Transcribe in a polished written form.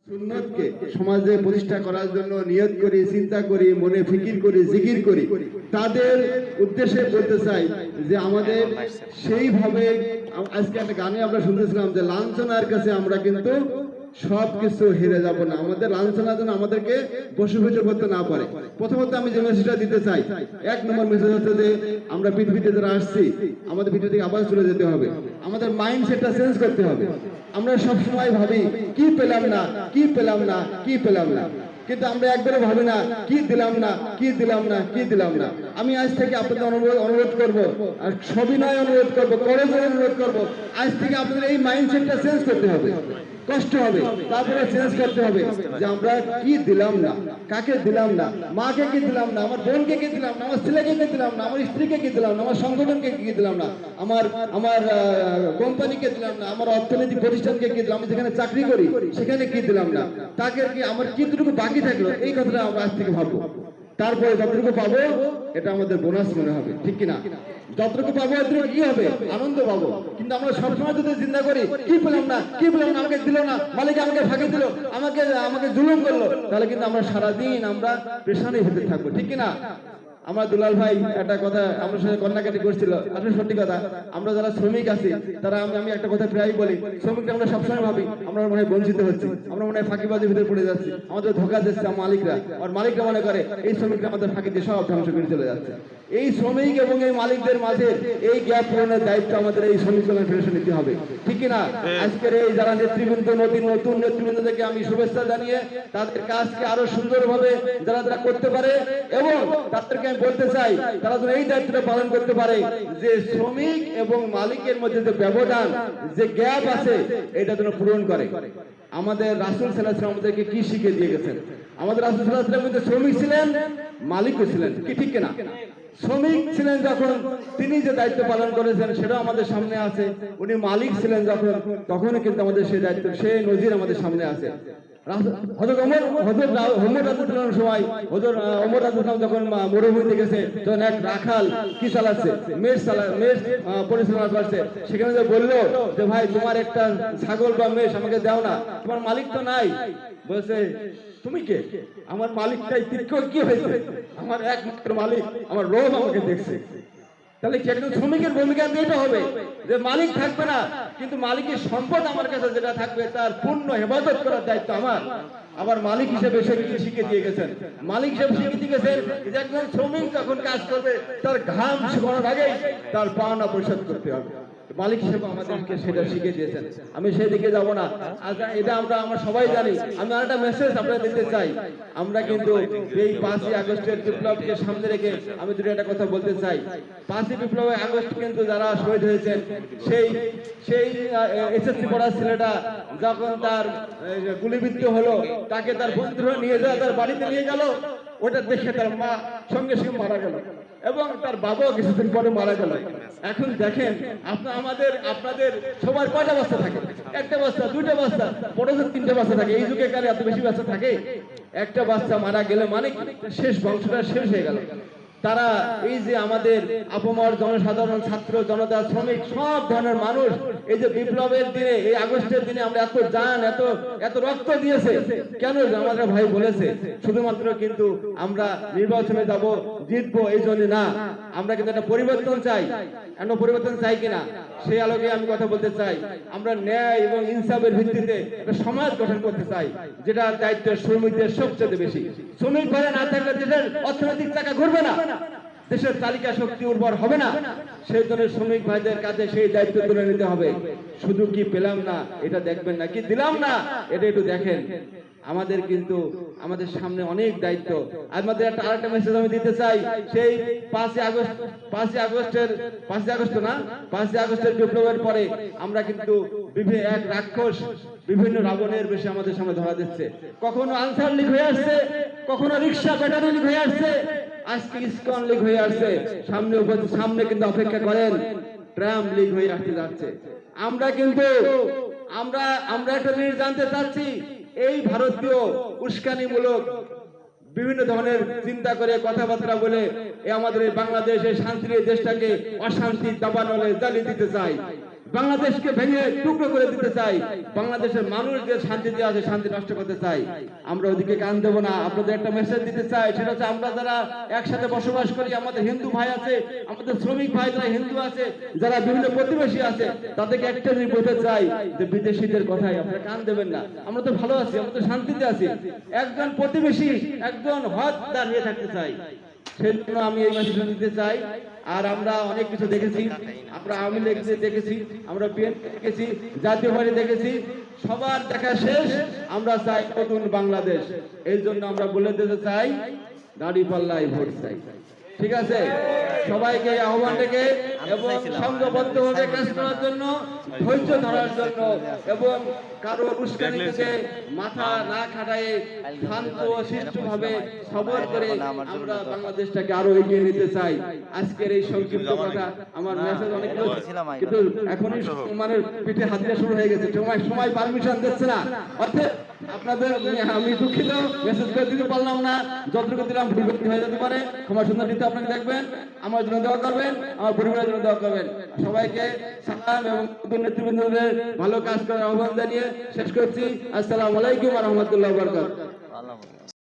সুন্নতকে সমাজে প্রতিষ্ঠা করার জন্য নিয়ত করি, চিন্তা করি, মনে ফিকির করি, জিকির করি, তাদের উদ্দেশ্যে বলতে চাই যে আমাদের সেইভাবে আজকে একটা গানে আমরা শুনতেছিলাম যে লাঞ্ছনার কাছে আমরা কিন্তু সবকিছু হেরে যাব না। আমাদের লাঞ্ছনা যেন আমাদেরকে বশীভূত করতে না পারে। প্রথমত আমি যে মেসেজটা দিতে চাই, এক নম্বর মেসেজ হচ্ছে যে আমরা পৃথিবীতে যারা আসছি আমাদের পৃথিবী থেকে আবার চলে যেতে হবে। আমাদের মাইন্ডসেটটা চেঞ্জ করতে হবে। আমরা সবসময় ভাবি কি পেলাম না, কি পেলাম না, কি পেলাম না, কিন্তু আমরা একবারে ভাবি না কি দিলাম না, কি দিলাম না, কি দিলাম না। আমি আজ থেকে আপনাদের অনুরোধ করব, আর সবিনয় অনুরোধ করব, করজোড়ে অনুরোধ করব, আজ থেকে আপনাদের এই মাইন্ডসেটটা চেঞ্জ করতে হবে। কষ্ট হবে, তারপরে চেঞ্জ করতে হবে যে আমরা কি দিলাম না, কাকে দিলাম না, মাকে কি দিলাম না, আমার বোনকে কি দিলাম না, আমার ছেলেকে কি দিলাম না, আমার স্ত্রীকে কি দিলাম না, আমার সংগঠনকে কি দিলাম না, আমার আমার কোম্পানিকে দিলাম না, আমার অর্থনৈতিক প্রতিষ্ঠানকে কি দিলাম, আমি যেখানে চাকরি করি সেখানে কি দিলাম না, তাকে কি আমার কতটুকু বাকি থাকলো, এই কথাটা আমরা আজ থেকে ভাববো। তারপরে যতটুকু পাবো এটা আমাদের বোনাস মনে হবে, ঠিক কিনা? যতটুকু পাবো এতটুকু কি হবে, আনন্দ পাবো। কিন্তু আমরা সবসময় যদি চিন্তা করি কি পেলাম না, কি পেলাম না, আমাকে দিল না, মালিক আমাকে ফাঁকি দিল, আমাকে আমাকে জুলুম করলো, তাহলে কিন্তু আমরা সারাদিন আমরা পেরেশানি হতে থাকবো, ঠিক কিনা? আমার দুলাল ভাই একটা কথা আমার সাথে কন্যাকাটি করছিল, আসলে সত্যি কথা। আমরা যারা শ্রমিক আছি তারা আমি একটা কথা প্রায় বলি, শ্রমিকরা আমরা সবসময় ভাবি আমরা মনে হয় বঞ্চিত হচ্ছি, আমরা মনে হয় ফাঁকিবাজির ভিতরে পড়ে যাচ্ছি, আমাদের ধোকা দিচ্ছে মালিকরা, আর মালিকরা মনে করে এই শ্রমিকরা আমাদের ফাঁকি দিয়ে সব ধ্বংস করে চলে যাচ্ছে। এই শ্রমিক এবং এই মালিকদের মাঝে এই গ্যাপ পূরণের দায়িত্ব আমাদের এই শ্রমিক কল্যাণ ফেডারেশন নিতে হবে, ঠিক কিনা? আজকের এই যারা নেতৃবৃন্দ, নতুন নেতৃবৃন্দকে আমি শুভেচ্ছা জানিয়ে তাদের কাজকে আরো সুন্দরভাবে যারা করতে পারে এবং তাদেরকে আমি বলতে চাই তারা যেন এই দায়িত্বটা পালন করতে পারে যে শ্রমিক এবং মালিকের মধ্যে যে ব্যবধান, যে গ্যাপ আছে, এটা যেন পূরণ করে। আমাদের রাসূল সাল্লাল্লাহু আলাইহি ওয়াসাল্লাম আমাদেরকে কি শিখিয়ে দিয়ে গেছেন? আমাদের রাসূল সাল্লাল্লাহু আলাইহি ওয়াসাল্লাম কিন্তু শ্রমিক ছিলেন, মালিকও ছিলেন, কি ঠিক কিনা? শ্রমিক ছিলেন যখন তিনি যে দায়িত্ব পালন করেছেন সেটাও আমাদের সামনে আছে, উনি মালিক ছিলেন যখন তখনও কিন্তু আমাদের সেই দায়িত্ব, সেই নজির আমাদের সামনে আছে। হযরত ওমর রাদিয়াল্লাহু সময় হযরত ওমর রাদিয়াল্লাহু যখন মরুভূমিতে গেছে তখন এক রাখাল কি চালাচ্ছে, মেষ পরিচালনা করছে, সেখানে যে বলল যে ভাই তোমার একটা ছাগল বা মেষ আমাকে দাও না, তোমার মালিক তো নাই। বলছে তুমি কে? আমার মালিকটাই কি হয়েছে, আমার একমাত্র মালিক, আমার রব আমাকে দেখছে। তাহলে কি একজন শ্রমিকের ভূমিকা এটা হবে যে মালিক থাকবে না, কিন্তু মালিকের সম্পদ আমার কাছে যেটা থাকবে তার পূর্ণ হেফাজত করার দায়িত্ব আমার। আবার মালিক হিসেবে সে কি শিখে দিয়ে গেছেন? মালিক হিসেবে শিখে দিয়ে গেছেন যে একজন শ্রমিক যখন কাজ করবে তার ঘাম শুকানোর আগেই তার পাওনা পরিশোধ করতে হবে। মালিক হিসেবে আমাদেরকে সেটা শিখে দিয়েছেন, আমি সেই দিকে যাব না, এটা আমরা সবাই জানি। আমি আরেকটা মেসেজ আপনারা দিতে চাই, আমরা কিন্তু এই 5ই আগস্টের বিপ্লবকে সামনে রেখে আমি দুটো একটা কথা বলতে চাই। 5ই বিপ্লবে আগস্ট কিন্তু যারা শহীদ হয়েছেন, সেই এসএসসি পড়া ছেলেটা যখন তার গুলিবিদ্ধ হলো, তাকে তার বন্ধুরা নিয়ে যায়, তার বাড়িতে নিয়ে গেল, ওটা দেখে তার মা সঙ্গে সঙ্গে মারা গেল এবং তার বাবাও কিছুদিন পরে মারা গেল। এখন দেখেন আপনাদের সবার কয়টা বাচ্চা থাকে? একটা বাচ্চা, দুইটা বাচ্চা, বড় 3টে বাচ্চা থাকে। এই যুগে কালে এত বেশি বাচ্চা থাকে? একটা বাচ্চা মারা গেলে মানে শেষ, বংশটা শেষ হয়ে গেল। তারা এই যে আমাদের আপামর জনসাধারণ, ছাত্র জনতা, শ্রমিক, সব ধরনের মানুষ এই যে বিপ্লবের দিনে, এই আগস্টের দিনে আমরা এত জান, এত রক্ত দিয়েছে কেন? আমাদের ভাই বলেছে শুধুমাত্র কিন্তু আমরা নির্বাচনে যাব, জিতবো এই জন্য না, আমরা কিন্তু একটা পরিবর্তন চাই। এমন পরিবর্তন চাই কিনা সেই আলোকে আমি কথা বলতে চাই। আমরা ন্যায় এবং ইনসাফের ভিত্তিতে একটা সমাজ গঠন করতে চাই, যেটা দায়িত্ব শ্রমিকদের সবচেয়ে বেশি। শ্রমিক ভাই না থাকলে দেশের অর্থনৈতিক চাকা ঘুরবে না, দেশের তালিকা শক্তি উর্বর হবে না। সেই জন্য শ্রমিক ভাইদের কাছে সেই দায়িত্ব তুলে নিতে হবে। শুধু কি পেলাম না এটা দেখবেন না, কি দিলাম না এটা একটু দেখেন। আমাদের কিন্তু আমাদের সামনে অনেক দায়িত্ব। আমাদের আরেকটা মেসেজ আমি দিতে চাই, সেই 5ই আগস্টের বিপ্লবের পরে আমরা কিন্তু এক রাক্ষস বিভিন্ন রাবণের বেশি আমাদের সামনে ধরা দিচ্ছে। কখনো আনসার লীগ হয়ে আসছে, কখনো রিক্সা ব্যাটারি লীগ হয়ে আসছে, আজকে ইসকন লীগ হয়ে আসছে। সামনে কিন্তু অপেক্ষা করেন ট্রাম লীগ হয়ে আসতে যাচ্ছে। আমরা একটা জিনিস জানতে চাচ্ছি, এই ভারতীয় উস্কানিমূলক বিভিন্ন ধরনের চিন্তা করে কথাবার্তা বলে আমাদের এই বাংলাদেশের শান্তির দেশটাকে অশান্তির দাবানলে জ্বালিয়ে দিতে চায়। বাংলাদেশকে ভেঙে টুকরো করে দিতে চাই, বাংলাদেশের মানুষ যে শান্তিতে আছে শান্তি নষ্ট করতে চাই। আমরা ওদিকে কান দেব না। আপনাদের একটা মেসেজ দিতে চাই, সেটা হচ্ছে আমরা যারা একসাথে বসবাস করি, আমাদের হিন্দু ভাই আছে, আমাদের শ্রমিক ভাই যারা হিন্দু আছে, যারা বিভিন্ন প্রতিবেশী আছে, তাদেরকে একটা জিনিস বলতে চাই যে বিদেশিদের কথাই আপনারা কান দেবেন না। আমরা তো ভালো আছি, আমরা তো শান্তিতে আছি। একজন প্রতিবেশী একজন হকদার হয়ে থাকতে চাই, সেই জন্য আমি এই মেসেজ দিতে চাই। আর আমরা অনেক কিছু দেখেছি, আমরা আওয়ামী লীগ দেখেছি, আমরা বিএনপি দেখেছি, জাতীয় পার্টি দেখেছি, সবার দেখা শেষ। আমরা চাই নতুন বাংলাদেশ। এই জন্য আমরা বলে দিতে চাই দাঁড়িপাল্লায় ভোট চাই। ঠিক আছে, সবাইকে আহ্বান রেখে এবং সংঘবদ্ধভাবে কাজ করার জন্য, ধৈর্য ধরার জন্য এবং কারো উস্কানি থেকে মাথা না খাটায় শান্ত শিষ্টভাবে সবর করে আমরা বাংলাদেশটাকে আরো এগিয়ে নিতে চাই। আজকের এই সংক্ষিপ্ত কথা, আমার মেসেজ অনেক কিন্তু এখনই মানে পিঠে হাত দিয়ে শুরু হয়ে গেছে, সময় পারমিশন দিচ্ছে না। অর্থাৎ আপনাদের আমি দুঃখিত, মেসেজ করে দিতে পারলাম না, যতটুকু দিলাম ভুল হয়ে যেতে পারে, ক্ষমা সুন্দর দিতে আপনাকে দেখবেন, আমার জন্য দোয়া করবেন, আমার পরিবারের জন্য দোয়া করবেন। সবাইকে সালাম এবং নেতৃবৃন্দদের ভালো কাজ করার আহ্বান জানিয়ে শেষ করছি। আসসালামু আলাইকুম ওয়া রাহমাতুল্লাহি ওয়া বারাকাতুহু।